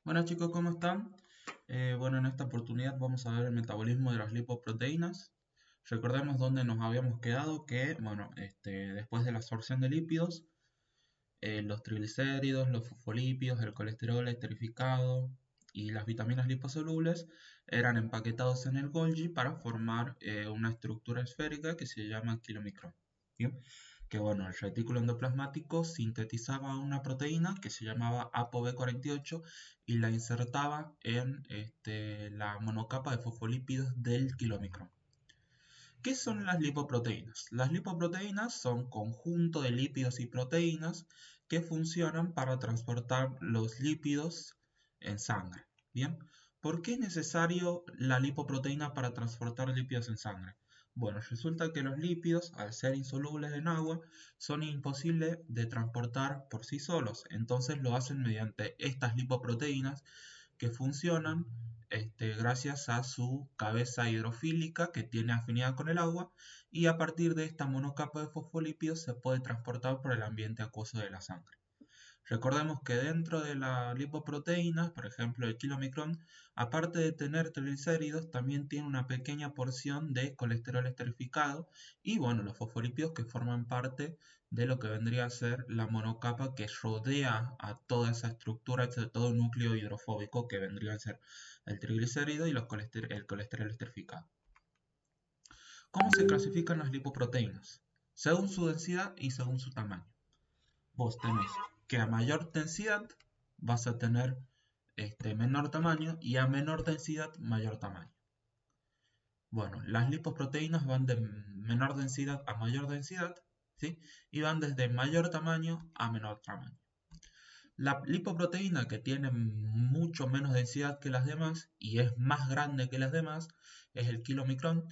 Buenas chicos, ¿cómo están? Bueno, en esta oportunidad vamos a ver el metabolismo de las lipoproteínas. Recordemos dónde nos habíamos quedado que, bueno, después de la absorción de lípidos, los triglicéridos, los fosfolípidos, el colesterol esterificado y las vitaminas liposolubles eran empaquetados en el Golgi para formar una estructura esférica que se llama kilomicrón. ¿Bien? Que bueno, el retículo endoplasmático sintetizaba una proteína que se llamaba ApoB48 y la insertaba en la monocapa de fosfolípidos del kilomicrón. ¿Qué son las lipoproteínas? Las lipoproteínas son conjunto de lípidos y proteínas que funcionan para transportar los lípidos en sangre. Bien, ¿por qué es necesario la lipoproteína para transportar lípidos en sangre? Bueno, resulta que los lípidos, al ser insolubles en agua, son imposibles de transportar por sí solos. Entonces lo hacen mediante estas lipoproteínas que funcionan gracias a su cabeza hidrofílica que tiene afinidad con el agua y a partir de esta monocapa de fosfolípidos se puede transportar por el ambiente acuoso de la sangre. Recordemos que dentro de la lipoproteína, por ejemplo el kilomicrón, aparte de tener triglicéridos, también tiene una pequeña porción de colesterol esterificado y bueno, los fosfolípidos que forman parte de lo que vendría a ser la monocapa que rodea a toda esa estructura, todo el núcleo hidrofóbico que vendría a ser el triglicérido y el colesterol esterificado. ¿Cómo se clasifican las lipoproteínas? Según su densidad y según su tamaño. Vos tenés que a mayor densidad vas a tener menor tamaño y a menor densidad mayor tamaño. Bueno, las lipoproteínas van de menor densidad a mayor densidad, ¿sí? Y van desde mayor tamaño a menor tamaño. La lipoproteína que tiene mucho menos densidad que las demás y es más grande que las demás es el kilomicrón.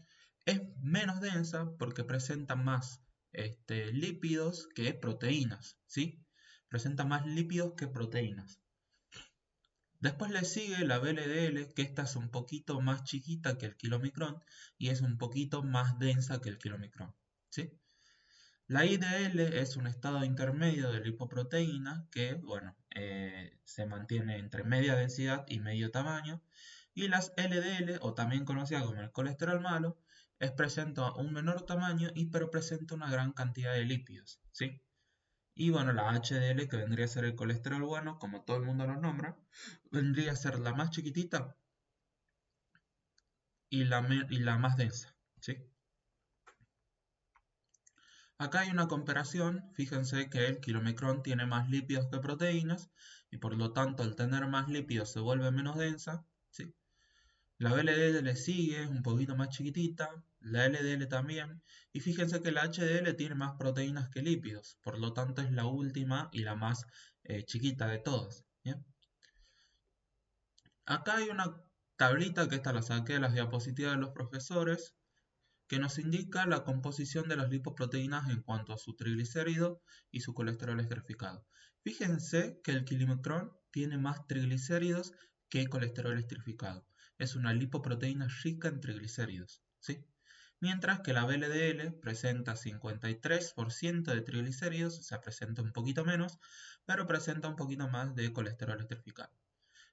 Es menos densa porque presenta más lípidos que proteínas, ¿sí? Presenta más lípidos que proteínas. Después le sigue la VLDL, que esta es un poquito más chiquita que el kilomicrón y es un poquito más densa que el kilomicrón, ¿sí? La IDL es un estado intermedio de lipoproteína que, bueno, se mantiene entre media densidad y medio tamaño. Y las LDL, o también conocida como el colesterol malo, presenta un menor tamaño pero presenta una gran cantidad de lípidos, ¿sí? Y bueno, la HDL, que vendría a ser el colesterol bueno, como todo el mundo lo nombra, vendría a ser la más chiquitita y la más densa, ¿sí? Acá hay una comparación, fíjense que el kilomicrón tiene más lípidos que proteínas y por lo tanto al tener más lípidos se vuelve menos densa, ¿sí? La VLDL le sigue, es un poquito más chiquitita, la LDL también, y fíjense que la HDL tiene más proteínas que lípidos, por lo tanto es la última y la más chiquita de todas, ¿bien? Acá hay una tablita que esta la saqué de las diapositivas de los profesores, que nos indica la composición de las lipoproteínas en cuanto a su triglicérido y su colesterol esterificado. Fíjense que el kilomicrón tiene más triglicéridos que colesterol esterificado. Es una lipoproteína rica en triglicéridos, ¿sí? Mientras que la VLDL presenta 53% de triglicéridos, o sea, presenta un poquito menos, pero presenta un poquito más de colesterol esterificado.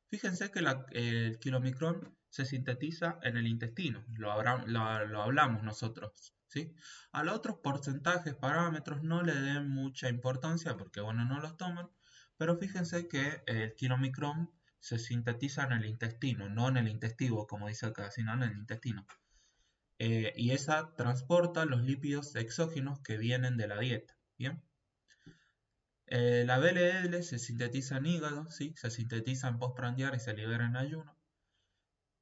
Fíjense que el kilomicrón se sintetiza en el intestino, lo hablamos nosotros, ¿sí? A los otros porcentajes, parámetros no le den mucha importancia porque, bueno, no los toman, pero fíjense que el kilomicrón se sintetiza en el intestino, no en el intestino, como dice acá, sino en el intestino. Y esa transporta los lípidos exógenos que vienen de la dieta, ¿bien? La BLL se sintetiza en hígado, ¿sí? Se sintetiza en postprandial y se libera en ayuno.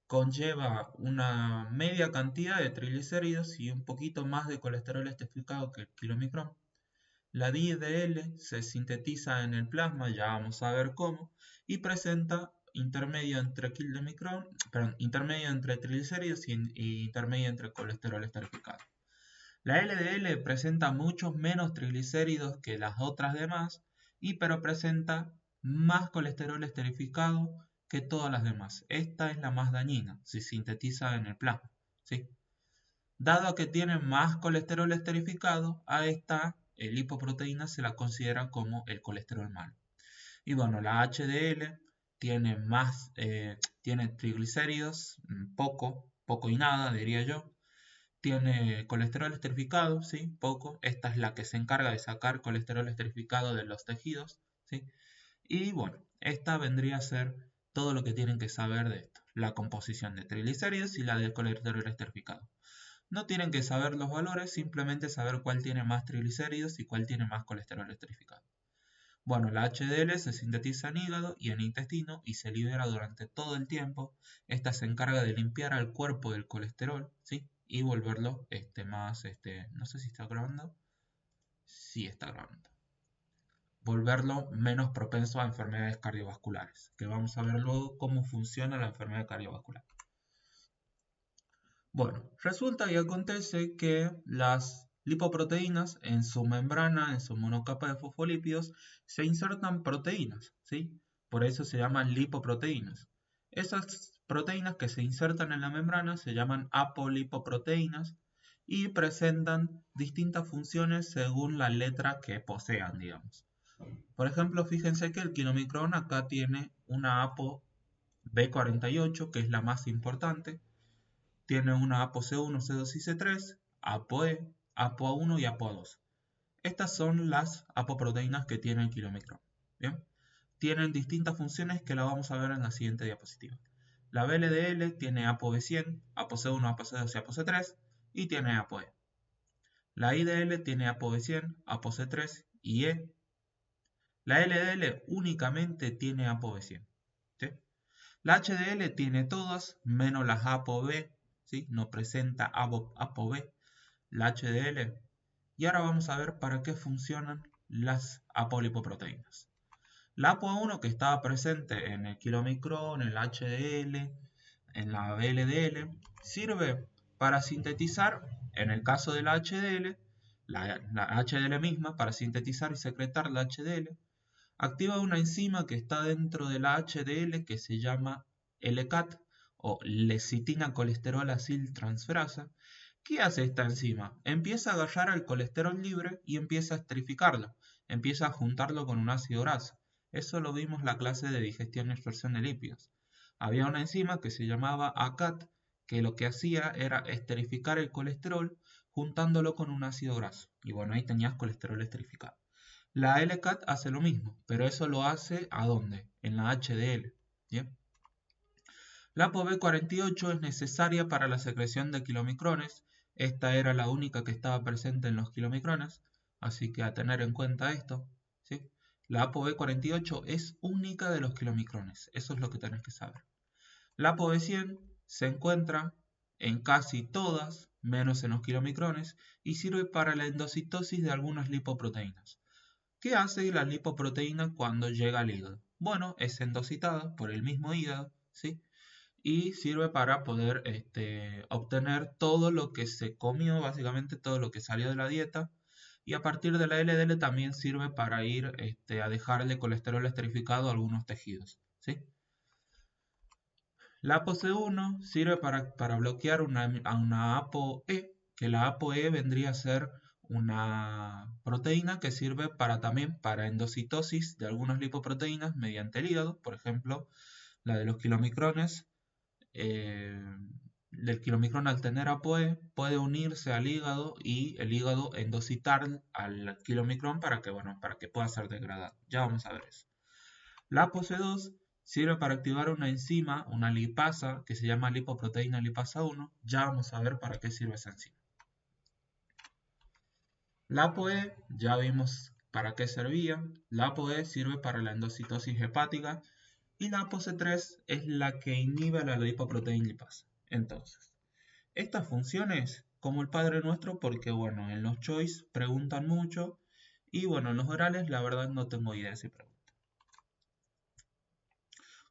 Conlleva una media cantidad de triglicéridos y un poquito más de colesterol esterificado que el kilomicrón. La DIDL se sintetiza en el plasma, ya vamos a ver cómo, y presenta intermedio entre triglicéridos y intermedio entre colesterol esterificado. La LDL presenta muchos menos triglicéridos que las otras demás, pero presenta más colesterol esterificado que todas las demás. Esta es la más dañina, se sintetiza en el plasma, ¿sí? Dado que tiene más colesterol esterificado, a esta lipoproteína se la considera como el colesterol malo. Y bueno, la HDL tiene tiene triglicéridos, poco y nada, diría yo. Tiene colesterol esterificado, ¿sí? Poco. Esta es la que se encarga de sacar colesterol esterificado de los tejidos, ¿sí? Y bueno, esta vendría a ser todo lo que tienen que saber de esto. La composición de triglicéridos y la del colesterol esterificado. No tienen que saber los valores, simplemente saber cuál tiene más triglicéridos y cuál tiene más colesterol esterificado. Bueno, la HDL se sintetiza en hígado y en intestino y se libera durante todo el tiempo. Esta se encarga de limpiar al cuerpo del colesterol, ¿sí? Y volverlo no sé si está grabando. Sí está grabando. Volverlo menos propenso a enfermedades cardiovasculares, que vamos a ver luego cómo funciona la enfermedad cardiovascular. Bueno, resulta y acontece que las lipoproteínas en su membrana, en su monocapa de fosfolípidos, se insertan proteínas, ¿sí? Por eso se llaman lipoproteínas. Esas proteínas que se insertan en la membrana se llaman apolipoproteínas y presentan distintas funciones según la letra que posean, digamos. Por ejemplo, fíjense que el kilomicrón acá tiene una apo B48, que es la más importante. Tiene una ApoC1, C2 y C3, ApoE, ApoA1 y ApoA2. Estas son las apoproteínas que tiene el kilomicrón. ¿Bien? Tienen distintas funciones que la vamos a ver en la siguiente diapositiva. La VLDL tiene ApoB100, ApoC1, ApoC2 y ApoC3 y tiene ApoE. La IDL tiene ApoB100, ApoC3 y E. La LDL únicamente tiene ApoB100. ¿Sí? La HDL tiene todas menos las ApoB, ¿sí? No presenta ApoB, la HDL. Y ahora vamos a ver para qué funcionan las apolipoproteínas. La ApoA1 que estaba presente en el kilomicrón, en la HDL, en la VLDL, sirve para sintetizar, en el caso de la HDL, la HDL misma, para sintetizar y secretar la HDL, activa una enzima que está dentro de la HDL que se llama LCAT o lecitina colesterol aciltransferasa. ¿Qué hace esta enzima? Empieza a agarrar al colesterol libre y empieza a esterificarlo, empieza a juntarlo con un ácido graso. Eso lo vimos en la clase de digestión y absorción de lípidos. Había una enzima que se llamaba ACAT que lo que hacía era esterificar el colesterol juntándolo con un ácido graso. Y bueno, ahí tenías colesterol esterificado. La LCAT hace lo mismo, pero eso lo hace ¿a dónde? En la HDL. ¿Bien? La ApoB48 es necesaria para la secreción de kilomicrones. Esta era la única que estaba presente en los kilomicrones, así que a tener en cuenta esto. ¿Sí? La ApoB48 es única de los kilomicrones, eso es lo que tenés que saber. La ApoB100 se encuentra en casi todas, menos en los kilomicrones, y sirve para la endocitosis de algunas lipoproteínas. ¿Qué hace la lipoproteína cuando llega al hígado? Bueno, es endocitada por el mismo hígado, ¿sí? Y sirve para poder obtener todo lo que se comió, básicamente todo lo que salió de la dieta. Y a partir de la LDL también sirve para ir a dejarle colesterol esterificado a algunos tejidos, ¿sí? La ApoC1 sirve para bloquear a una ApoE, que la ApoE vendría a ser una proteína que sirve también para endocitosis de algunas lipoproteínas mediante el hígado, por ejemplo, la de los kilomicrones. Del kilomicrón al tener ApoE puede unirse al hígado y el hígado endocitar al kilomicrón para que pueda ser degradado. Ya vamos a ver eso. La ApoC2 sirve para activar una enzima, una lipasa, que se llama lipoproteína lipasa 1. Ya vamos a ver para qué sirve esa enzima. La ApoE, ya vimos para qué servía. La ApoE sirve para la endocitosis hepática y la ApoC3 es la que inhibe la lipoproteína lipasa. Entonces, estas funciones, como el Padre Nuestro, porque bueno, en los choice preguntan mucho y bueno, en los orales la verdad no tengo idea si preguntan.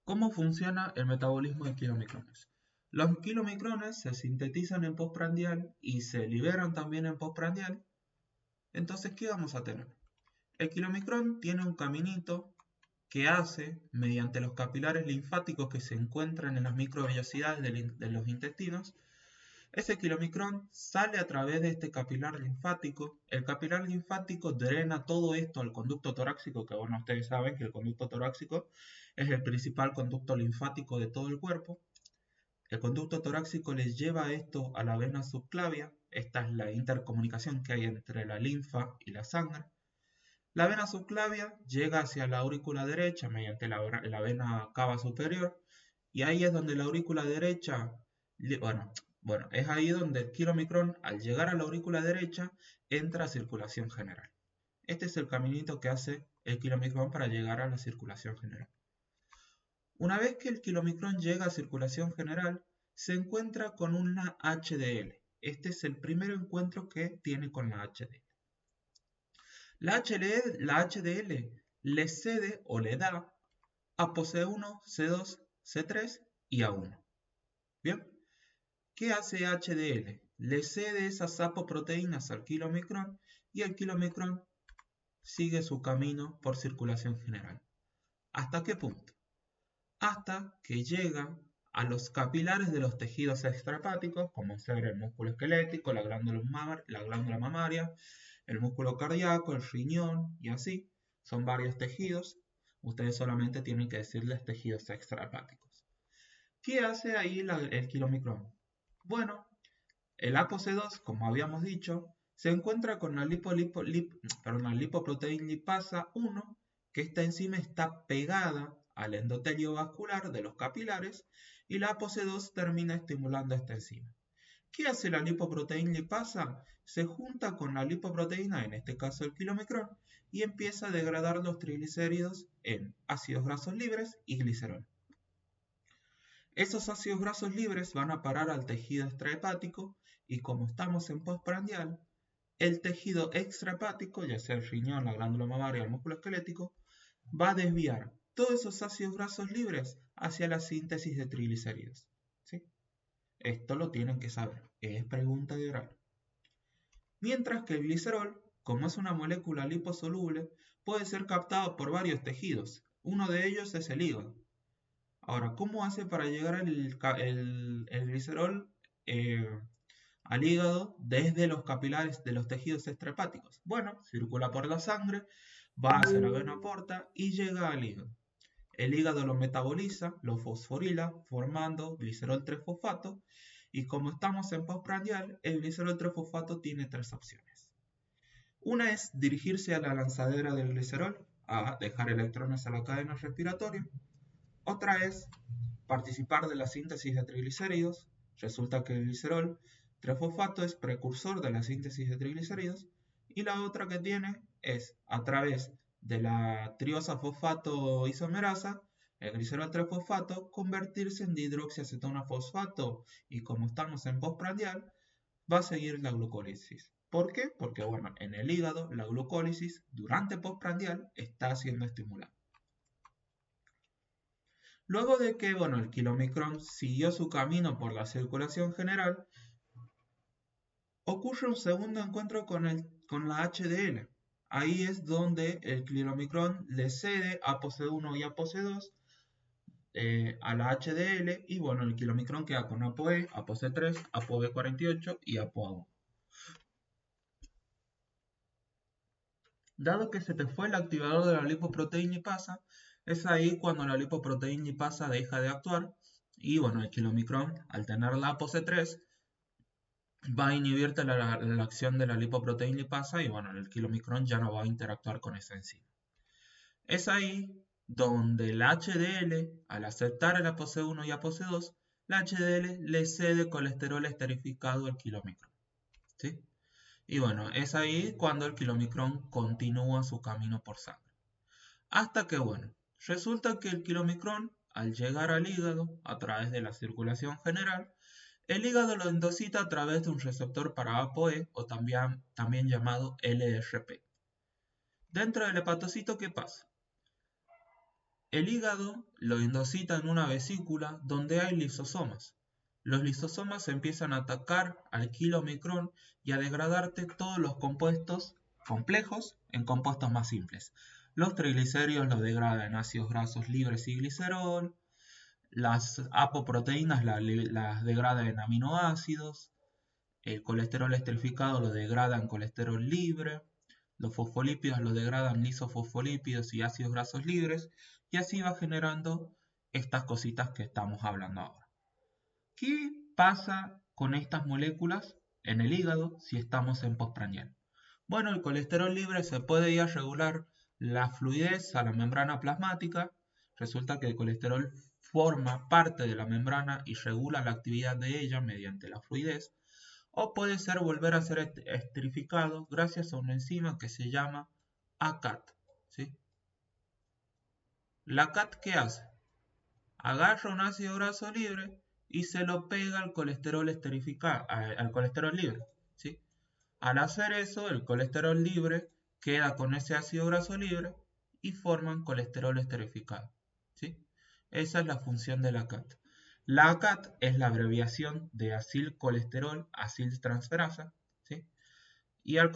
¿Cómo funciona el metabolismo de kilomicrones? Los kilomicrones se sintetizan en postprandial y se liberan también en postprandial. Entonces, ¿qué vamos a tener? El kilomicrón tiene un caminito que hace mediante los capilares linfáticos que se encuentran en las microvellosidades de los intestinos. Ese kilomicrón sale a través de este capilar linfático. El capilar linfático drena todo esto al conducto torácico, que bueno, ustedes saben que el conducto torácico Es el principal conducto linfático de todo el cuerpo. El conducto torácico les lleva esto a la vena subclavia. Esta es la intercomunicación que hay entre la linfa y la sangre. La vena subclavia llega hacia la aurícula derecha mediante la vena cava superior, y ahí es donde la aurícula derecha, es ahí donde el kilomicrón, al llegar a la aurícula derecha, entra a circulación general. Este es el caminito que hace el kilomicrón para llegar a la circulación general. Una vez que el kilomicrón llega a circulación general, se encuentra con una HDL. Este es el primer encuentro que tiene con la HDL. La HDL le cede o le da ApoC1, C2, C3 y A1. ¿Bien? ¿Qué hace HDL? Le cede esas apoproteínas al kilomicrón y el kilomicrón sigue su camino por circulación general. ¿Hasta qué punto? Hasta que llega a los capilares de los tejidos extrahepáticos, como ser el músculo esquelético, la glándula mamaria, el músculo cardíaco, el riñón y así. Son varios tejidos. Ustedes solamente tienen que decirles tejidos extrahepáticos. ¿Qué hace ahí el kilomicrón? Bueno, el ApoC2, como habíamos dicho, se encuentra con la lipoproteína lipasa 1, que esta enzima está pegada al endotelio vascular de los capilares, y la ApoC2 termina estimulando esta enzima. ¿Qué hace la lipoproteína lipasa? Se junta con la lipoproteína, en este caso el kilomicrón, y empieza a degradar los triglicéridos en ácidos grasos libres y glicerol. Esos ácidos grasos libres van a parar al tejido extrahepático, y como estamos en postprandial, el tejido extrahepático, ya sea el riñón, la glándula mamaria o el músculo esquelético, va a desviar todos esos ácidos grasos libres hacia la síntesis de triglicéridos. ¿Sí? Esto lo tienen que saber, es pregunta de oral. Mientras que el glicerol, como es una molécula liposoluble, puede ser captado por varios tejidos. Uno de ellos es el hígado. Ahora, ¿cómo hace para llegar el glicerol al hígado desde los capilares de los tejidos extrahepáticos? Bueno, circula por la sangre, va hacia la vena porta y llega al hígado. El hígado lo metaboliza, lo fosforila, formando glicerol 3-fosfato, y como estamos en postprandial, el glicerol 3-fosfato tiene tres opciones. Una es dirigirse a la lanzadera del glicerol, a dejar electrones a la cadena respiratoria. Otra es participar de la síntesis de triglicéridos. Resulta que el glicerol 3-fosfato es precursor de la síntesis de triglicéridos. Y la otra que tiene es, a través de la triosa fosfato isomerasa, el glicerol 3-fosfato, convertirse en dihidroxiacetona fosfato, y como estamos en postprandial, va a seguir la glucólisis. ¿Por qué? Porque bueno, en el hígado la glucólisis durante postprandial está siendo estimulada. Luego de que el kilomicrón siguió su camino por la circulación general, ocurre un segundo encuentro con la HDL. Ahí es donde el kilomicrón le cede ApoC1 y ApoC2 a la HDL, y el kilomicrón queda con ApoE, ApoC3, ApoB48 y ApoA1. Dado que se te fue el activador de la lipoproteína lipasa, es ahí cuando la lipoproteína lipasa deja de actuar, y el kilomicrón, al tener la ApoC3, va a inhibir la acción de la lipoproteína lipasa, y el kilomicrón ya no va a interactuar con esa enzima. Es ahí donde el HDL, al aceptar el ApoC1 y ApoC2, la HDL le cede colesterol esterificado al kilomicrón. ¿Sí? Y es ahí cuando el kilomicrón continúa su camino por sangre. Hasta que, resulta que el kilomicrón, al llegar al hígado a través de la circulación general, el hígado lo endocita a través de un receptor para ApoE, o también llamado LRP. Dentro del hepatocito, ¿qué pasa? El hígado lo endocita en una vesícula donde hay lisosomas. Los lisosomas empiezan a atacar al kilomicrón y a degradarte todos los compuestos complejos en compuestos más simples. Los triglicéridos los degradan en ácidos grasos libres y glicerol. Las apoproteínas las degrada en aminoácidos. El colesterol esterificado lo degrada en colesterol libre. Los fosfolípidos lo degradan en lisofosfolípidos y ácidos grasos libres. y así va generando estas cositas que estamos hablando ahora. ¿Qué pasa con estas moléculas en el hígado si estamos en postprandial? Bueno, el colesterol libre se puede ir a regular la fluidez a la membrana plasmática. Resulta que el colesterol forma parte de la membrana y regula la actividad de ella mediante la fluidez. O puede ser volver a ser esterificado gracias a una enzima que se llama ACAT. ¿Sí? La ACAT, ¿qué hace? Agarra un ácido graso libre y se lo pega al colesterol al colesterol libre. ¿Sí? Al hacer eso, el colesterol libre queda con ese ácido graso libre y forman colesterol esterificado. ¿Sí? Esa es la función de la ACAT. La ACAT es la abreviación de acilcolesterol aciltransferasa. ¿Sí? Y al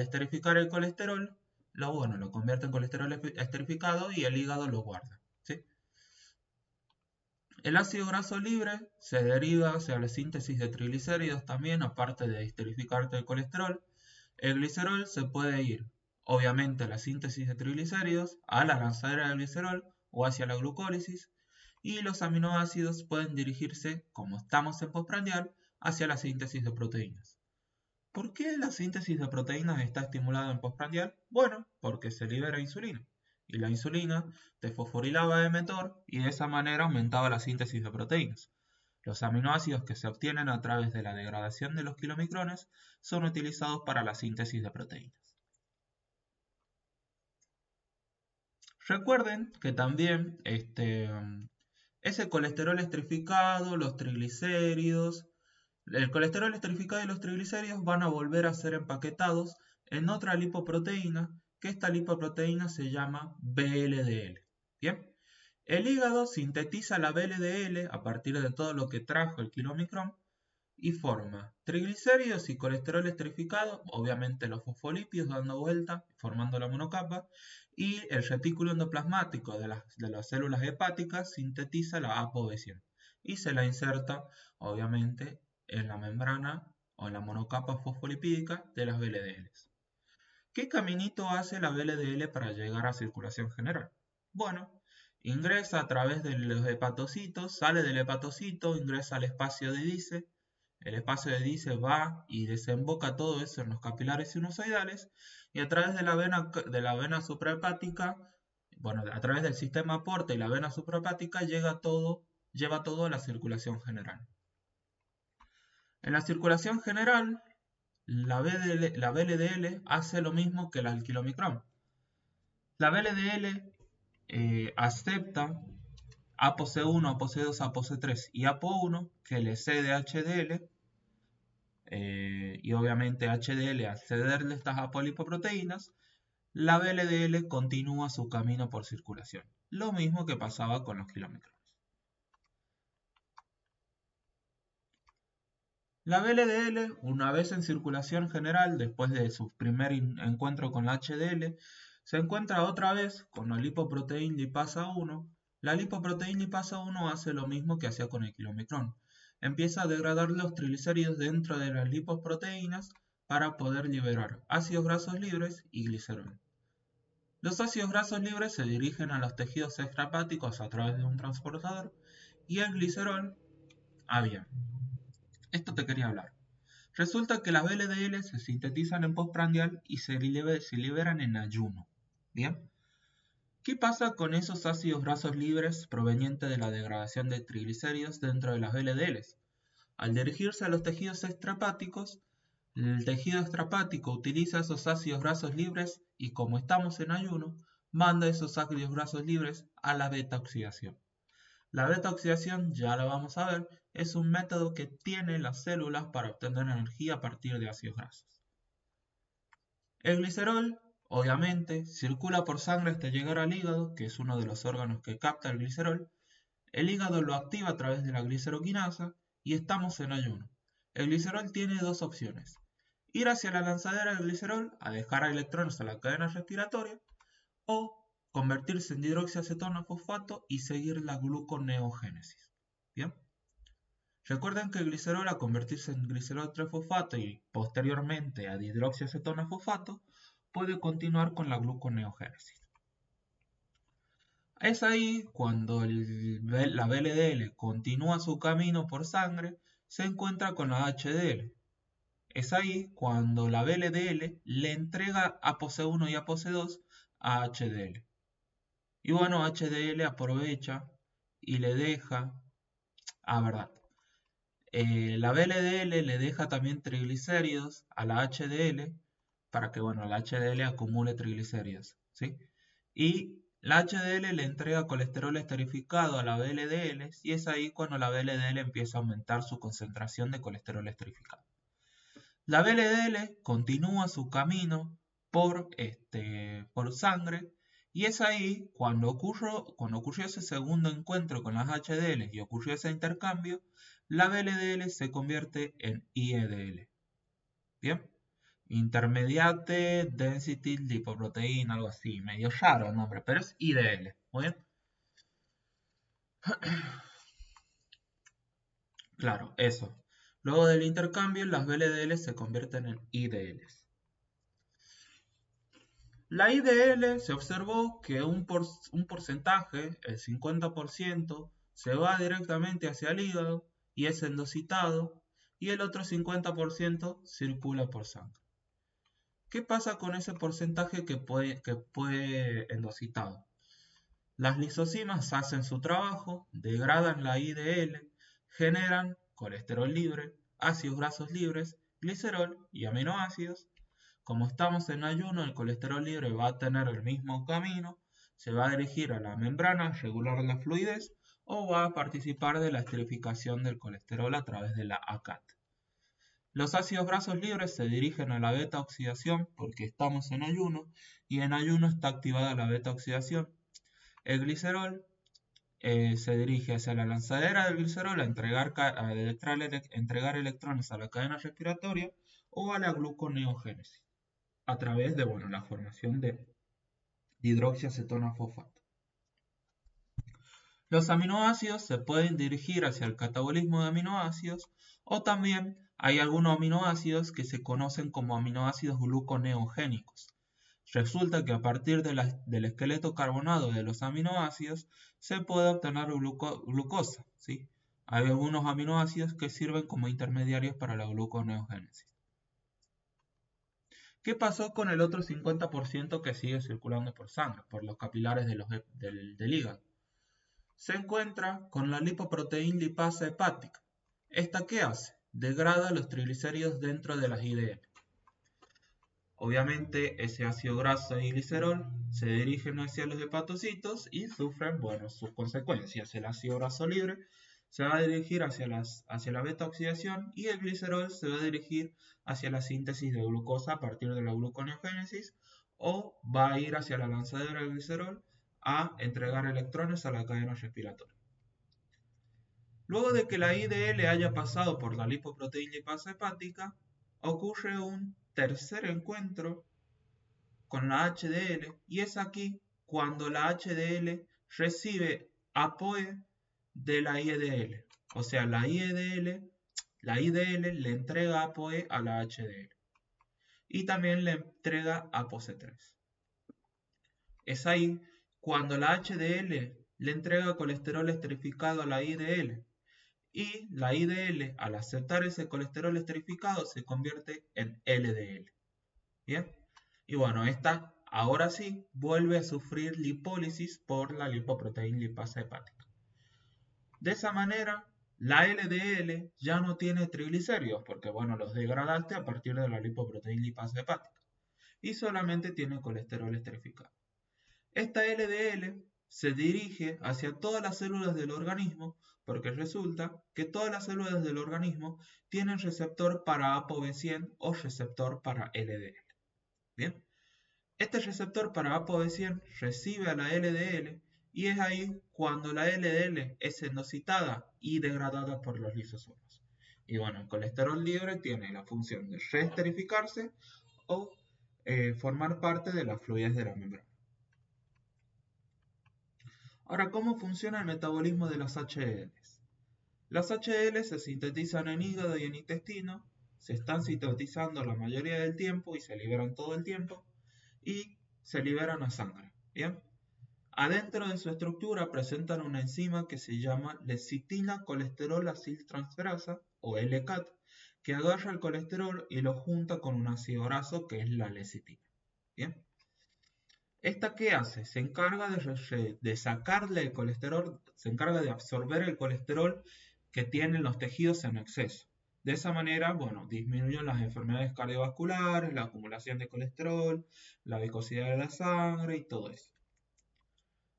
esterificar el colesterol, lo convierte en colesterol esterificado y el hígado lo guarda. ¿Sí? El ácido graso libre se deriva hacia la síntesis de triglicéridos también, aparte de esterificarte el colesterol. El glicerol se puede ir, obviamente, a la síntesis de triglicéridos, a la lanzadera del glicerol o hacia la glucólisis. Y los aminoácidos pueden dirigirse, como estamos en postprandial, hacia la síntesis de proteínas. ¿Por qué la síntesis de proteínas está estimulada en postprandial? Bueno, porque se libera insulina. Y la insulina desfosforilaba el mTOR y de esa manera aumentaba la síntesis de proteínas. Los aminoácidos que se obtienen a través de la degradación de los kilomicrones son utilizados para la síntesis de proteínas. Recuerden que también ese colesterol esterificado, los triglicéridos, el colesterol esterificado y los triglicéridos van a volver a ser empaquetados en otra lipoproteína, que esta lipoproteína se llama VLDL. ¿Bien? El hígado sintetiza la VLDL a partir de todo lo que trajo el kilomicrón y forma triglicéridos y colesterol esterificado, obviamente los fosfolípidos dando vuelta, formando la monocapa, y el retículo endoplasmático de las células hepáticas sintetiza la ApoB100 y se la inserta, obviamente, en la membrana o en la monocapa fosfolipídica de las VLDLs. ¿Qué caminito hace la VLDL para llegar a circulación general? Bueno, ingresa a través de los hepatocitos, sale del hepatocito, ingresa al espacio de Dice. El espacio de Dice va y desemboca todo eso en los capilares sinusoidales y a través de la vena suprahepática, bueno, a través del sistema aporte y la vena suprahepática lleva todo a la circulación general. En la circulación general, la VLDL hace lo mismo que el alquilomicrón. La VLDL acepta ApoC1, ApoC2, ApoC3 y APO1 que le cede HDL y obviamente HDL al cederle estas apolipoproteínas, la VLDL continúa su camino por circulación. Lo mismo que pasaba con los kilomicrones. La VLDL, una vez en circulación general, después de su primer encuentro con la HDL, se encuentra otra vez con la lipoproteína lipasa 1. La lipoproteína lipasa 1 hace lo mismo que hacía con el kilomicrón. Empieza a degradar los triglicéridos dentro de las lipoproteínas para poder liberar ácidos grasos libres y glicerol. Los ácidos grasos libres se dirigen a los tejidos extrahepáticos a través de un transportador y el glicerol bien. Esto te quería hablar. Resulta que las VLDL se sintetizan en postprandial y se liberan en ayuno. ¿Bien? ¿Qué pasa con esos ácidos grasos libres provenientes de la degradación de triglicéridos dentro de las VLDLs? Al dirigirse a los tejidos extrahepáticos, el tejido extrahepático utiliza esos ácidos grasos libres y como estamos en ayuno, manda esos ácidos grasos libres a la beta-oxidación. La beta-oxidación, ya la vamos a ver, es un método que tiene las células para obtener energía a partir de ácidos grasos. El glicerol, obviamente, circula por sangre hasta llegar al hígado, que es uno de los órganos que capta el glicerol. El hígado lo activa a través de la gliceroquinasa y estamos en ayuno. El glicerol tiene dos opciones: ir hacia la lanzadera del glicerol a dejar electrones a la cadena respiratoria o convertirse en dihidroxiacetona fosfato y seguir la gluconeogénesis. ¿Bien? Recuerden que el glicerol, al convertirse en glicerol 3-fosfato y posteriormente a dihidroxiacetona fosfato, puede continuar con la gluconeogénesis. Es ahí cuando la VLDL continúa su camino por sangre, se encuentra con la HDL. Es ahí cuando la VLDL le entrega ApoC1 y ApoC2 a HDL. Y bueno, HDL aprovecha y le deja, verdad, la VLDL le deja también triglicéridos a la HDL para que, bueno, la HDL acumule triglicéridos, ¿sí? Y la HDL le entrega colesterol esterificado a la VLDL y es ahí cuando la VLDL empieza a aumentar su concentración de colesterol esterificado. La VLDL continúa su camino por sangre y es ahí cuando ocurrió ese segundo encuentro con las HDL y ocurrió ese intercambio, la VLDL se convierte en IEDL. ¿Bien? Intermediate Density Lipoprotein, algo así, medio raro el nombre, pero es IDL. ¿Muy bien? Claro, eso. Luego del intercambio, las VLDL se convierten en IDLs. La IDL se observó que un porcentaje, el 50%, se va directamente hacia el hígado y es endocitado, y el otro 50% circula por sangre. ¿Qué pasa con ese porcentaje que puede endocitado? Las lisosimas hacen su trabajo, degradan la IDL, generan colesterol libre, ácidos grasos libres, glicerol y aminoácidos. Como estamos en ayuno, el colesterol libre va a tener el mismo camino, se va a dirigir a la membrana, regular la fluidez, o va a participar de la esterificación del colesterol a través de la ACAT. Los ácidos grasos libres se dirigen a la beta oxidación porque estamos en ayuno y en ayuno está activada la beta oxidación. El glicerol se dirige hacia la lanzadera del glicerol a entregar electrones a la cadena respiratoria o a la gluconeogénesis a través de la formación de hidroxiacetona fosfato. Los aminoácidos se pueden dirigir hacia el catabolismo de aminoácidos o también hay algunos aminoácidos que se conocen como aminoácidos gluconeogénicos. Resulta que a partir del esqueleto carbonado de los aminoácidos se puede obtener glucosa, ¿sí? Hay algunos aminoácidos que sirven como intermediarios para la gluconeogénesis. ¿Qué pasó con el otro 50% que sigue circulando por sangre, por los capilares del hígado? Se encuentra con la lipoproteína lipasa hepática. ¿Esta qué hace? Degrada los triglicéridos dentro de las IDL. Obviamente ese ácido graso y glicerol se dirigen hacia los hepatocitos y sufren, sus consecuencias. El ácido graso libre se va a dirigir hacia la beta oxidación y el glicerol se va a dirigir hacia la síntesis de glucosa a partir de la gluconeogénesis o va a ir hacia la lanzadera del glicerol a entregar electrones a la cadena respiratoria. Luego de que la IDL haya pasado por la lipoproteína lipasa hepática, ocurre un tercer encuentro con la HDL y es aquí cuando la HDL recibe ApoE de la IDL. O sea, la IDL le entrega ApoE a la HDL y también le entrega ApoC3. Es ahí cuando la HDL le entrega colesterol esterificado a la IDL y la IDL al aceptar ese colesterol esterificado se convierte en LDL. ¿Bien? Y esta ahora sí vuelve a sufrir lipólisis por la lipoproteína lipasa hepática. De esa manera, la LDL ya no tiene triglicéridos porque los degradaste a partir de la lipoproteína lipasa hepática y solamente tiene colesterol esterificado. Esta LDL se dirige hacia todas las células del organismo porque resulta que todas las células del organismo tienen receptor para ApoB100 o receptor para LDL. Bien, este receptor para ApoB100 recibe a la LDL y es ahí cuando la LDL es endocitada y degradada por los lisosomas. Y el colesterol libre tiene la función de reesterificarse o formar parte de la fluidez de la membrana. Ahora, ¿cómo funciona el metabolismo de las HDLs? Las HDL se sintetizan en hígado y en intestino, se están sintetizando la mayoría del tiempo y se liberan todo el tiempo y se liberan a sangre. ¿Bien? Adentro de su estructura presentan una enzima que se llama lecitina colesterol aciltransferasa o LCAT, que agarra el colesterol y lo junta con un ácido graso que es la lecitina. ¿Bien? ¿Esta qué hace? Se encarga de sacarle el colesterol, se encarga de absorber el colesterol que tienen los tejidos en exceso. De esa manera, bueno, disminuyen las enfermedades cardiovasculares, la acumulación de colesterol, la viscosidad de la sangre y todo eso.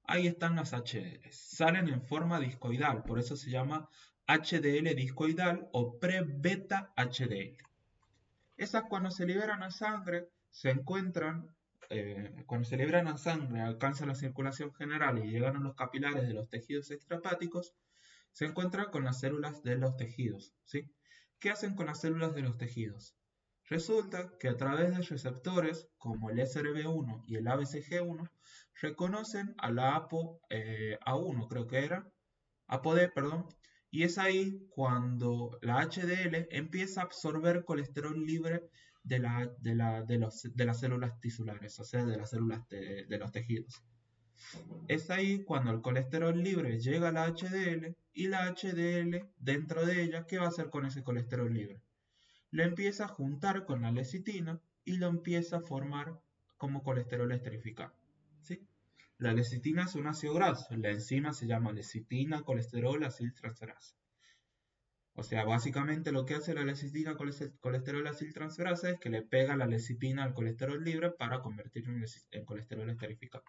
Ahí están las HDL. Salen en forma discoidal, por eso se llama HDL discoidal o pre-beta HDL. Esas cuando se liberan a sangre se encuentran, cuando se liberan a sangre, alcanzan la circulación general y llegan a los capilares de los tejidos extrahepáticos, se encuentran con las células de los tejidos. ¿Sí? ¿Qué hacen con las células de los tejidos? Resulta que a través de receptores como el SRB1 y el ABCG1 reconocen a la ApoA1, creo que era, ApoD, perdón, y es ahí cuando la HDL empieza a absorber colesterol libre de las células tisulares, o sea, de las células de los tejidos. Es ahí cuando el colesterol libre llega a la HDL y la HDL dentro de ella, ¿qué va a hacer con ese colesterol libre? Lo empieza a juntar con la lecitina y lo empieza a formar como colesterol esterificado. ¿Sí? La lecitina es un ácido graso, la enzima se llama lecitina colesterol aciltransferasa. O sea, básicamente lo que hace la lecitina colesterol aciltransferasa es que le pega la lecitina al colesterol libre para convertirlo en colesterol esterificado.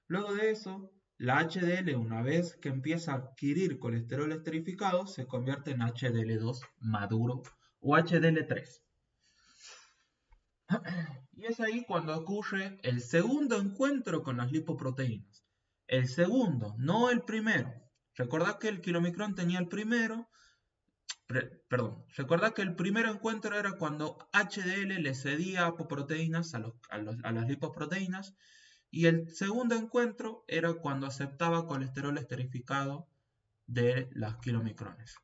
Luego de eso, la HDL, una vez que empieza a adquirir colesterol esterificado, se convierte en HDL2 maduro o HDL3. Y es ahí cuando ocurre el segundo encuentro con las lipoproteínas. El segundo, no el primero. Recordad que el kilomicrón tenía el primero. Recordad que el primer encuentro era cuando HDL le cedía apoproteínas a las lipoproteínas. Y el segundo encuentro era cuando aceptaba colesterol esterificado de las kilomicrones.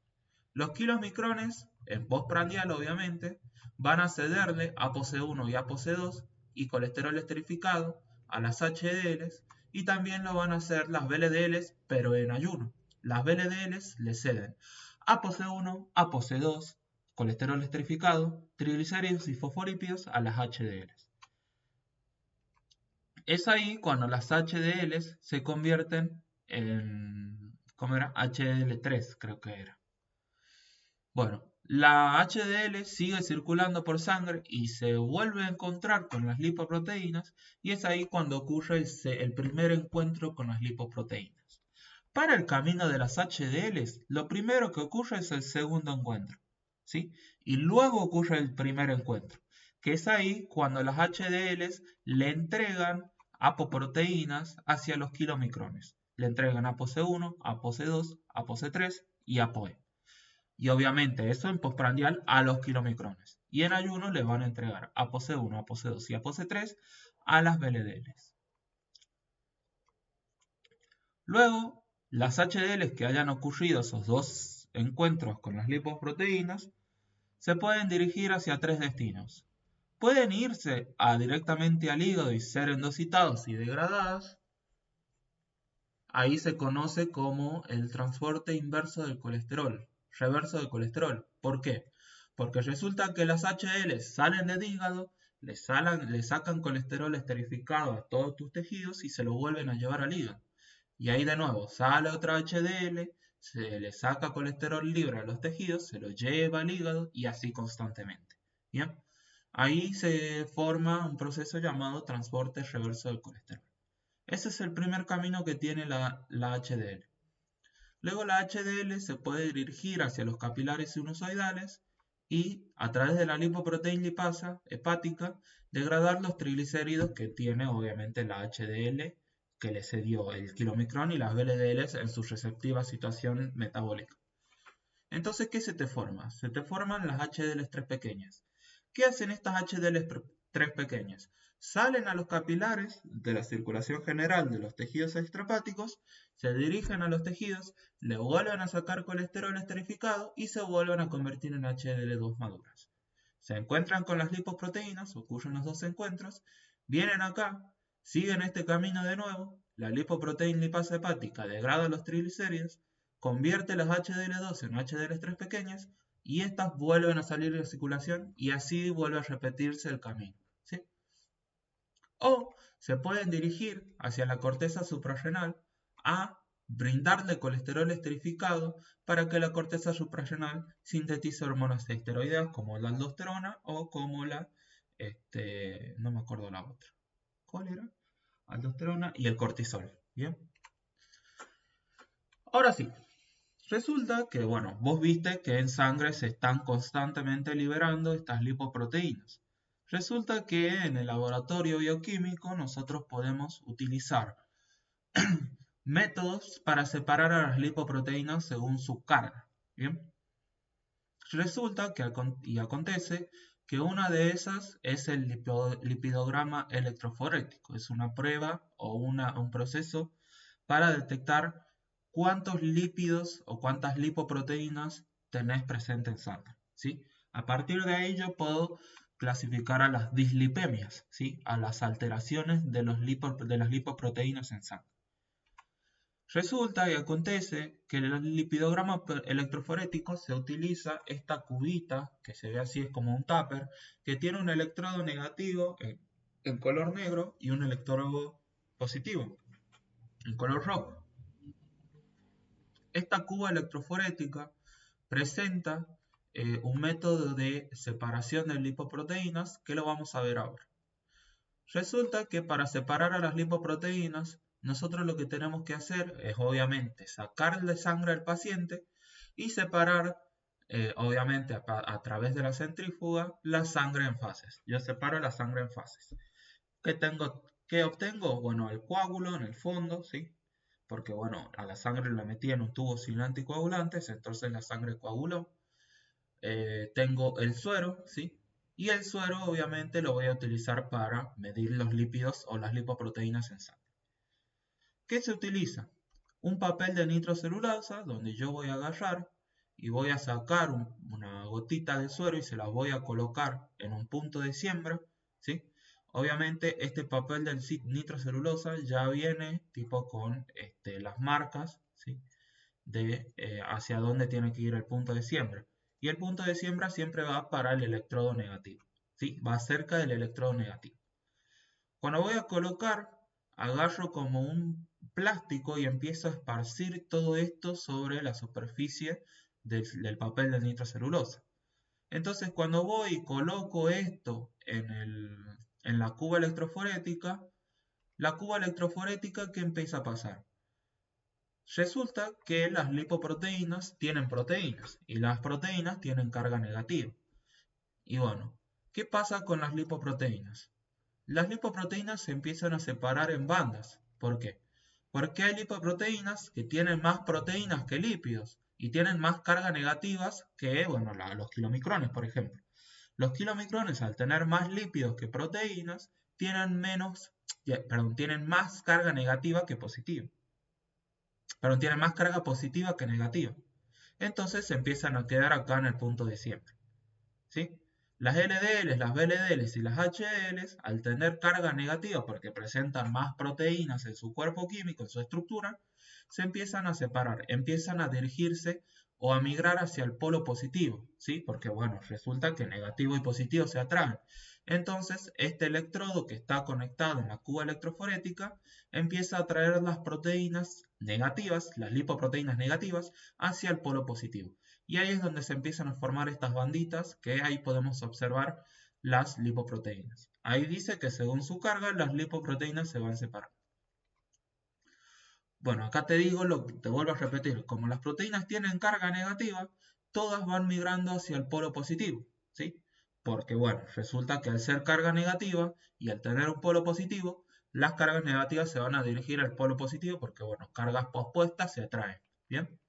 Los kilomicrones, en postprandial obviamente, van a cederle ApoC1 y ApoC2 y colesterol esterificado a las HDLs y también lo van a hacer las VLDLs, pero en ayuno. Las VLDLs le ceden ApoC1, ApoC2, colesterol esterificado, triglicéridos y fosfolípidos a las HDLs. Es ahí cuando las HDLs se convierten en, ¿cómo era? HDL3 creo que era. Bueno, la HDL sigue circulando por sangre y se vuelve a encontrar con las lipoproteínas y es ahí cuando ocurre el primer encuentro con las lipoproteínas. Para el camino de las HDLs, lo primero que ocurre es el segundo encuentro, ¿sí? Y luego ocurre el primer encuentro, que es ahí cuando las HDLs le entregan apoproteínas hacia los kilomicrones. Le entregan ApoC1, ApoC2, ApoC3 y ApoE. Y obviamente eso en postprandial a los kilomicrones. Y en ayuno le van a entregar ApoC1, ApoC2 y ApoC3 a las VLDLs. Luego, las HDLs que hayan ocurrido esos dos encuentros con las lipoproteínas se pueden dirigir hacia tres destinos. Pueden irse directamente al hígado y ser endocitados y degradadas. Ahí se conoce como el transporte inverso del colesterol, reverso del colesterol. ¿Por qué? Porque resulta que las HDL salen del hígado, le sacan colesterol esterificado a todos tus tejidos y se lo vuelven a llevar al hígado. Y ahí de nuevo sale otra HDL, se le saca colesterol libre a los tejidos, se lo lleva al hígado y así constantemente. ¿Bien? Ahí se forma un proceso llamado transporte reverso del colesterol. Ese es el primer camino que tiene la HDL. Luego la HDL se puede dirigir hacia los capilares sinusoidales y a través de la lipoproteína lipasa hepática degradar los triglicéridos que tiene obviamente la HDL que le cedió el kilomicrón y las VLDLs en su respectiva situación metabólica. Entonces, ¿qué se te forma? Se te forman las HDLs 3 pequeñas. ¿Qué hacen estas HDLs 3 pequeñas? Salen a los capilares de la circulación general de los tejidos extrahepáticos, se dirigen a los tejidos, le vuelven a sacar colesterol esterificado y se vuelven a convertir en HDL2 maduras. Se encuentran con las lipoproteínas, ocurren los dos encuentros, vienen acá, Siguen este camino de nuevo, la lipoproteína lipasa hepática degrada los triglicéridos, convierte las HDL2 en HDL3 pequeñas y estas vuelven a salir de circulación y así vuelve a repetirse el camino, ¿sí? O se pueden dirigir hacia la corteza suprarrenal a brindarle colesterol esterificado para que la corteza suprarrenal sintetice hormonas esteroideas como la aldosterona o como no me acuerdo la otra. ¿Cuál era? Aldosterona y el cortisol. Bien. Ahora sí, resulta que, bueno, vos viste que en sangre se están constantemente liberando estas lipoproteínas. Resulta que en el laboratorio bioquímico nosotros podemos utilizar métodos para separar a las lipoproteínas según su carga. Bien. Resulta que y acontece que una de esas es el lipidograma electroforético. Es una prueba o un proceso para detectar cuántos lípidos o cuántas lipoproteínas tenés presente en sangre, ¿sí? A partir de ahí yo puedo clasificar a las dislipemias, ¿sí? A las alteraciones de las lipoproteínas en sangre. Resulta y acontece que en el lipidograma electroforético se utiliza esta cubita, que se ve así, es como un tupper, que tiene un electrodo negativo en color negro y un electrodo positivo en color rojo. Esta cuba electroforética presenta un método de separación de lipoproteínas que lo vamos a ver ahora. Resulta que para separar a las lipoproteínas, nosotros lo que tenemos que hacer es obviamente sacarle sangre al paciente y separar, obviamente a través de la centrífuga, la sangre en fases. Yo separo la sangre en fases. ¿Qué obtengo? Bueno, el coágulo en el fondo, ¿sí? Porque bueno, a la sangre la metí en un tubo sin anticoagulantes, entonces la sangre coaguló. Tengo el suero, ¿sí? Y el suero obviamente lo voy a utilizar para medir los lípidos o las lipoproteínas en sangre. ¿Qué se utiliza? Un papel de nitrocelulosa donde yo voy a agarrar y voy a sacar una gotita de suero y se las voy a colocar en un punto de siembra, ¿sí? Obviamente este papel del nitrocelulosa ya viene tipo con las marcas, ¿sí? De hacia dónde tiene que ir el punto de siembra. Y el punto de siembra siempre va para el electrodo negativo, ¿sí? Va cerca del electrodo negativo. Cuando voy a colocar, agarro como un plástico y empiezo a esparcir todo esto sobre la superficie del papel de nitrocelulosa. Entonces cuando voy y coloco esto en la cuba electroforética, ¿qué empieza a pasar? Resulta que las lipoproteínas tienen proteínas y las proteínas tienen carga negativa. Y bueno, ¿qué pasa con las lipoproteínas? Las lipoproteínas se empiezan a separar en bandas. ¿Por qué? Porque hay lipoproteínas que tienen más proteínas que lípidos y tienen más carga negativas que, bueno, los kilomicrones, por ejemplo. Los kilomicrones, al tener más lípidos que proteínas, tienen más carga negativa que positiva. Pero tienen más carga positiva que negativa. Entonces se empiezan a quedar acá en el punto de siempre, ¿sí? Las LDLs, las VLDLs y las HDLs, al tener carga negativa porque presentan más proteínas en su cuerpo químico, en su estructura, se empiezan a separar, empiezan a dirigirse o a migrar hacia el polo positivo, ¿sí? Porque bueno, resulta que negativo y positivo se atraen. Entonces, este electrodo que está conectado en la cuba electroforética empieza a atraer las proteínas negativas, las lipoproteínas negativas, hacia el polo positivo. Y ahí es donde se empiezan a formar estas banditas que ahí podemos observar las lipoproteínas. Ahí dice que según su carga las lipoproteínas se van separando. Bueno, acá te digo, te vuelvo a repetir, como las proteínas tienen carga negativa, todas van migrando hacia el polo positivo, ¿sí? Porque bueno, resulta que al ser carga negativa y al tener un polo positivo, las cargas negativas se van a dirigir al polo positivo porque bueno, cargas pospuestas se atraen, ¿bien?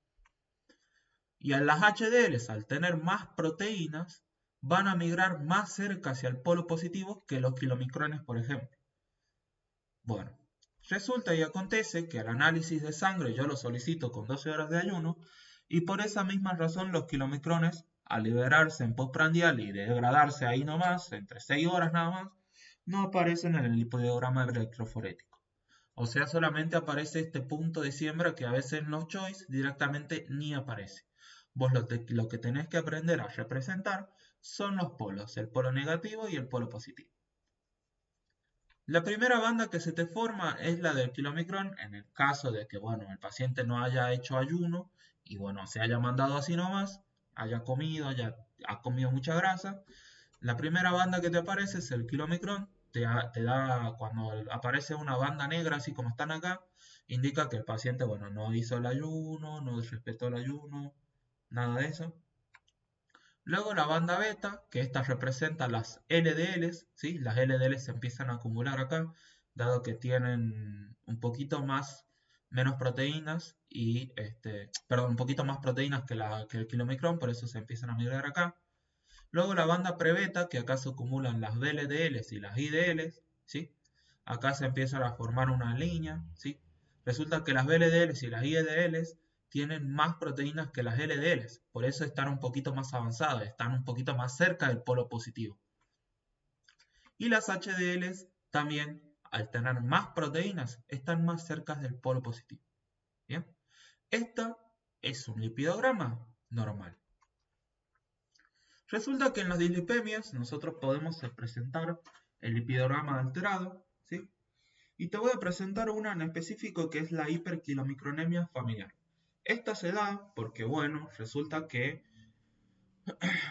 Y a las HDLs, al tener más proteínas, van a migrar más cerca hacia el polo positivo que los kilomicrones, por ejemplo. Bueno, resulta y acontece que al análisis de sangre yo lo solicito con 12 horas de ayuno y por esa misma razón los kilomicrones, al liberarse en postprandial y degradarse ahí nomás, entre 6 horas nada más, no aparecen en el lipidograma electroforético. O sea, solamente aparece este punto de siembra que a veces en los choice directamente ni aparece. Vos lo que tenés que aprender a representar son los polos, el polo negativo y el polo positivo. La primera banda que se te forma es la del kilomicrón, en el caso de que, bueno, el paciente no haya hecho ayuno y, bueno, se haya mandado así nomás, haya comido mucha grasa. La primera banda que te aparece es el kilomicrón, te da, cuando aparece una banda negra, así como están acá, indica que el paciente, bueno, no hizo el ayuno, no respetó el ayuno, nada de eso. Luego la banda beta, que esta representa las LDLs, ¿sí? Las LDLs se empiezan a acumular acá, dado que tienen un poquito más, menos proteínas y, perdón, un poquito más proteínas que el kilomicrón, por eso se empiezan a migrar acá. Luego la banda prebeta, que acá se acumulan las VLDLs y las IDLs, ¿sí? Acá se empieza a formar una línea, ¿sí? Resulta que las VLDLs y las IDLs tienen más proteínas que las LDLs, por eso están un poquito más avanzadas, están un poquito más cerca del polo positivo. Y las HDLs también, al tener más proteínas, están más cerca del polo positivo. ¿Bien? Esta es un lipidograma normal. Resulta que en las dislipemias nosotros podemos presentar el lipidograma alterado, ¿sí? Y te voy a presentar una en específico que es la hiperquilomicronemia familiar. Esta se da porque, bueno, resulta que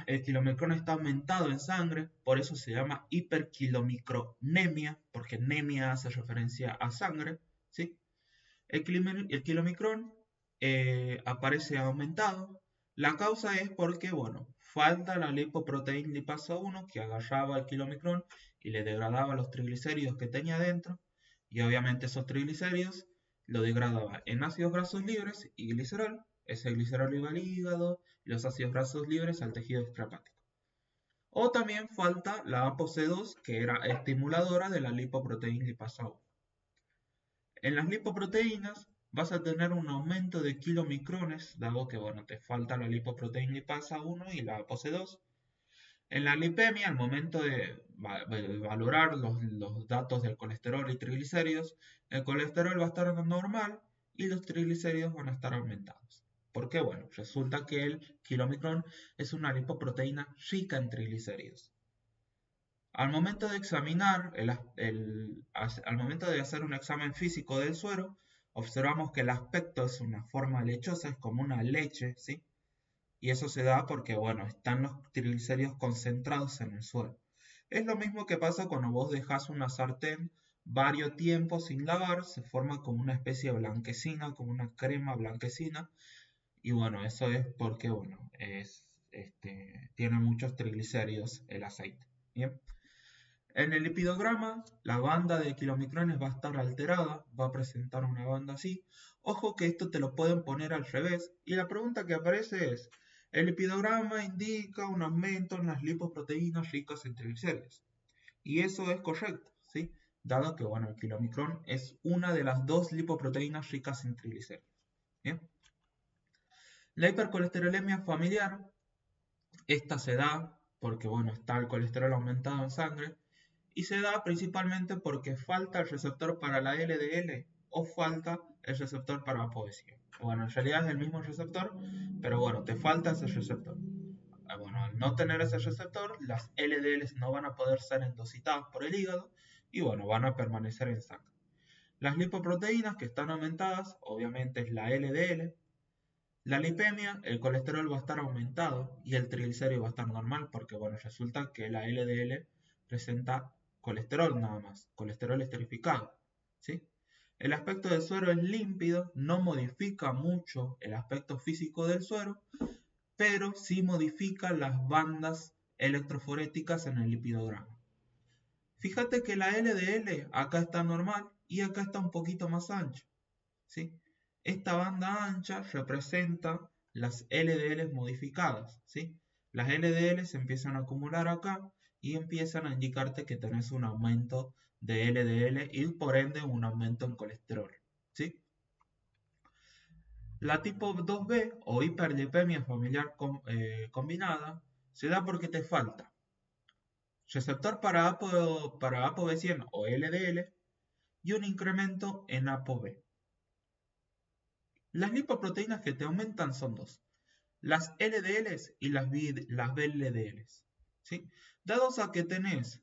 el kilomicrón está aumentado en sangre, por eso se llama hiperquilomicronemia, porque nemia hace referencia a sangre, ¿sí? El kilomicrón aparece aumentado. La causa es porque, bueno, falta la lipoproteína lipasa 1 que agarraba el kilomicrón y le degradaba los triglicéridos que tenía dentro. Y obviamente esos triglicéridos lo degradaba en ácidos grasos libres y glicerol. Ese glicerol iba al hígado y los ácidos grasos libres al tejido extrahepático. O también falta la ApoC2 que era estimuladora de la lipoproteína lipasa 1. En las lipoproteínas vas a tener un aumento de kilomicrones, dado que bueno, te falta la lipoproteína lipasa 1 y la ApoC2. En la lipemia, al momento de valorar los datos del colesterol y triglicéridos, el colesterol va a estar normal y los triglicéridos van a estar aumentados. ¿Por qué? Bueno, resulta que el kilomicrón es una lipoproteína rica en triglicéridos. Al momento de examinar, al momento de hacer un examen físico del suero, observamos que el aspecto es una forma lechosa, es como una leche, ¿sí? Y eso se da porque, bueno, están los triglicéridos concentrados en el suero. Es lo mismo que pasa cuando vos dejas una sartén varios tiempos sin lavar, se forma como una especie de blanquecina, como una crema blanquecina, y bueno, eso es porque, bueno, tiene muchos triglicéridos el aceite, ¿bien? En el lipidograma, la banda de kilomicrones va a estar alterada, va a presentar una banda así. Ojo que esto te lo pueden poner al revés. Y la pregunta que aparece es, el lipidograma indica un aumento en las lipoproteínas ricas en triglicéridos. Y eso es correcto, ¿sí? Dado que, bueno, el kilomicrón es una de las dos lipoproteínas ricas en triglicéridos. ¿Bien? La hipercolesterolemia familiar, esta se da porque, bueno, está el colesterol aumentado en sangre y se da principalmente porque falta el receptor para la LDL o falta el receptor para la poesía. Bueno, en realidad es el mismo receptor, pero bueno, te falta ese receptor. Bueno, al no tener ese receptor, las LDLs no van a poder ser endocitadas por el hígado y bueno, van a permanecer en sangre. Las lipoproteínas que están aumentadas, obviamente es la LDL. La lipemia, el colesterol va a estar aumentado y el triglicérido va a estar normal porque, bueno, resulta que la LDL presenta colesterol nada más, colesterol esterificado, ¿sí? El aspecto del suero es límpido, no modifica mucho el aspecto físico del suero, pero sí modifica las bandas electroforéticas en el lipidograma. Fíjate que la LDL acá está normal y acá está un poquito más ancha, ¿sí? Esta banda ancha representa las LDLs modificadas, ¿sí? Las LDLs se empiezan a acumular acá y empiezan a indicarte que tenés un aumento de LDL y por ende un aumento en colesterol, ¿sí? La tipo 2B o hiperlipemia familiar combinada se da porque te falta receptor para ApoB100 o LDL y un incremento en ApoB. Las lipoproteínas que te aumentan son dos, las LDLs y las VLDLs. ¿Sí? Dados a que tenés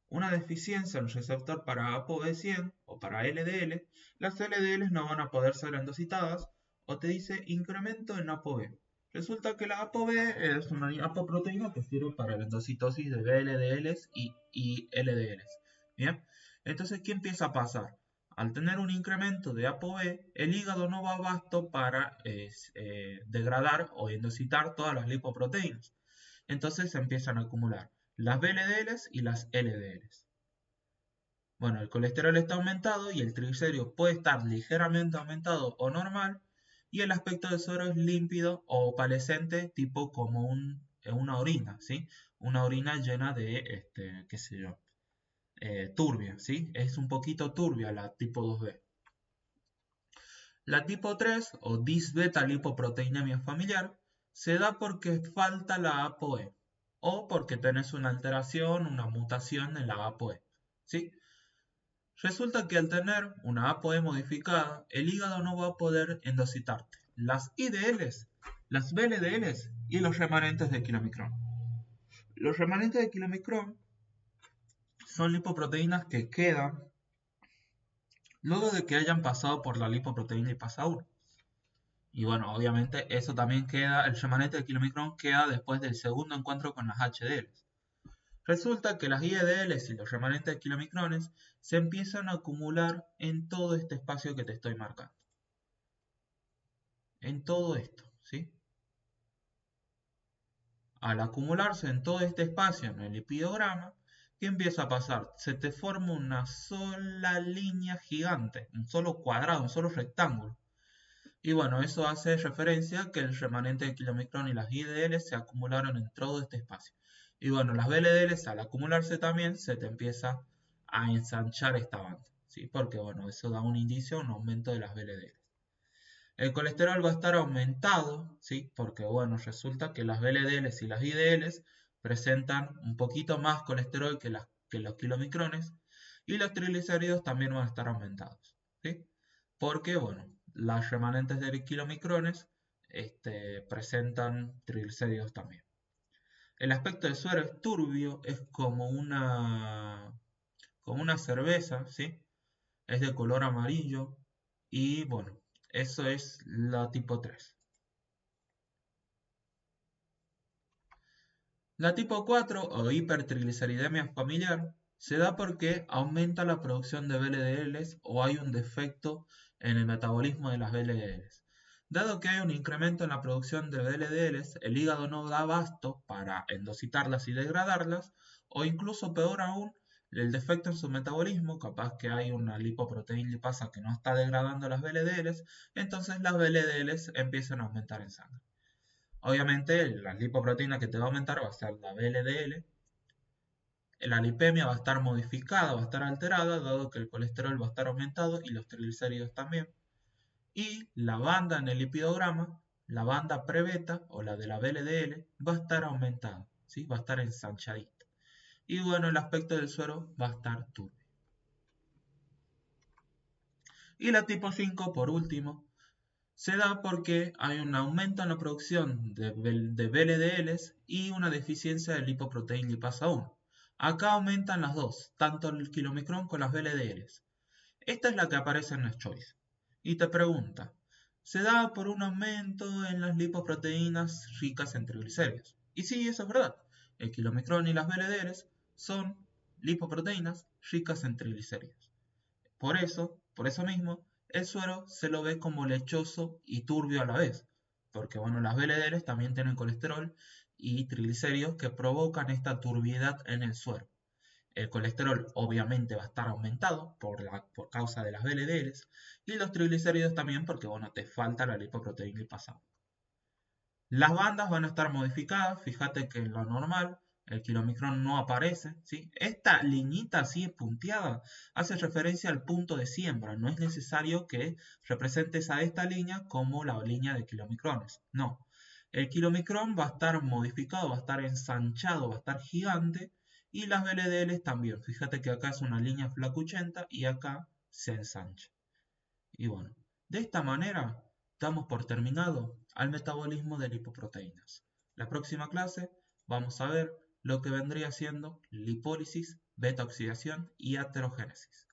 una deficiencia en el receptor para ApoB100 o para LDL, las LDLs no van a poder ser endocitadas o te dice incremento en ApoB. Resulta que la ApoB es una apoproteína que sirve para la endocitosis de VLDLs y LDLs. ¿Bien? Entonces, ¿qué empieza a pasar? Al tener un incremento de ApoB, el hígado no va abasto para degradar o endocitar todas las lipoproteínas. Entonces se empiezan a acumular las VLDLs y las LDLs. Bueno, el colesterol está aumentado y el triglicérido puede estar ligeramente aumentado o normal, y el aspecto del suero es límpido o opalescente, tipo como una orina, ¿sí? Una orina llena de, qué sé yo, turbia, ¿sí? Es un poquito turbia la tipo 2B. La tipo 3 o disbeta lipoproteinemia familiar se da porque falta la ApoE o porque tenés una alteración, una mutación en la ApoE, ¿sí? Resulta que al tener una ApoE modificada, el hígado no va a poder endocitarte las IDLs, las VLDLs y los remanentes de kilomicrón. Los remanentes de kilomicrón son lipoproteínas que quedan luego de que hayan pasado por la lipoproteína lipasa 1. Y bueno, obviamente eso también queda, el remanente de kilomicrón queda después del segundo encuentro con las HDLs. Resulta que las IEDLs y los remanentes de kilomicrones se empiezan a acumular en todo este espacio que te estoy marcando. En todo esto, ¿sí? Al acumularse en todo este espacio en el lipidograma, ¿qué empieza a pasar? Se te forma una sola línea gigante, un solo cuadrado, un solo rectángulo. Y bueno, eso hace referencia a que el remanente de kilomicrón y las IDL se acumularon en todo este espacio. Y bueno, las VLDL al acumularse también se te empieza a ensanchar esta banda, ¿sí? Porque bueno, eso da un indicio, un aumento de las VLDL. El colesterol va a estar aumentado, ¿sí? Porque bueno, resulta que las VLDL y las IDL presentan un poquito más colesterol que los kilomicrones, y los triglicéridos también van a estar aumentados, ¿sí? Porque bueno, las remanentes de kilomicrones presentan triglicéridos también. El aspecto del suero es turbio, es como una cerveza, ¿sí? Es de color amarillo y bueno, eso es la tipo 3. La tipo 4 o hipertrigliceridemia familiar se da porque aumenta la producción de VLDLs o hay un defecto en el metabolismo de las VLDLs. Dado que hay un incremento en la producción de VLDLs, el hígado no da abasto para endocitarlas y degradarlas, o incluso peor aún, el defecto en su metabolismo, capaz que hay una lipoproteína lipasa que no está degradando las VLDLs, entonces las VLDLs empiezan a aumentar en sangre. Obviamente la lipoproteína que te va a aumentar va a ser la VLDL. La lipemia va a estar modificada, va a estar alterada, dado que el colesterol va a estar aumentado y los triglicéridos también. Y la banda en el lipidograma, la banda pre-beta o la de la VLDL, va a estar aumentada, ¿sí? Va a estar ensanchadita. Y bueno, el aspecto del suero va a estar turbio. Y la tipo 5, por último, se da porque hay un aumento en la producción de VLDLs y una deficiencia de lipoproteína lipasa 1. Acá aumentan las dos, tanto el kilomicrón con las VLDLs. Esta es la que aparece en la Choice. Y te pregunta, ¿se da por un aumento en las lipoproteínas ricas en triglicéridos? Y sí, eso es verdad. El kilomicrón y las VLDLs son lipoproteínas ricas en triglicéridos. Por eso mismo, el suero se lo ve como lechoso y turbio a la vez, porque bueno, las VLDLs también tienen colesterol y triglicéridos que provocan esta turbiedad en el suero. El colesterol obviamente va a estar aumentado por causa de las VLDLs y los triglicéridos también porque bueno, te falta la lipoproteína lipasa. Las bandas van a estar modificadas, fíjate que en lo normal el kilomicrón no aparece, ¿sí? Esta liñita así punteada hace referencia al punto de siembra, no es necesario que representes a esta línea como la línea de kilomicrones, no. El kilomicrón va a estar modificado, va a estar ensanchado, va a estar gigante Y las VLDLs también. Fíjate que acá es una línea flacuchenta y acá se ensancha. Y bueno, de esta manera damos por terminado al metabolismo de lipoproteínas. La próxima clase vamos a ver lo que vendría siendo lipólisis, beta oxidación y aterogénesis.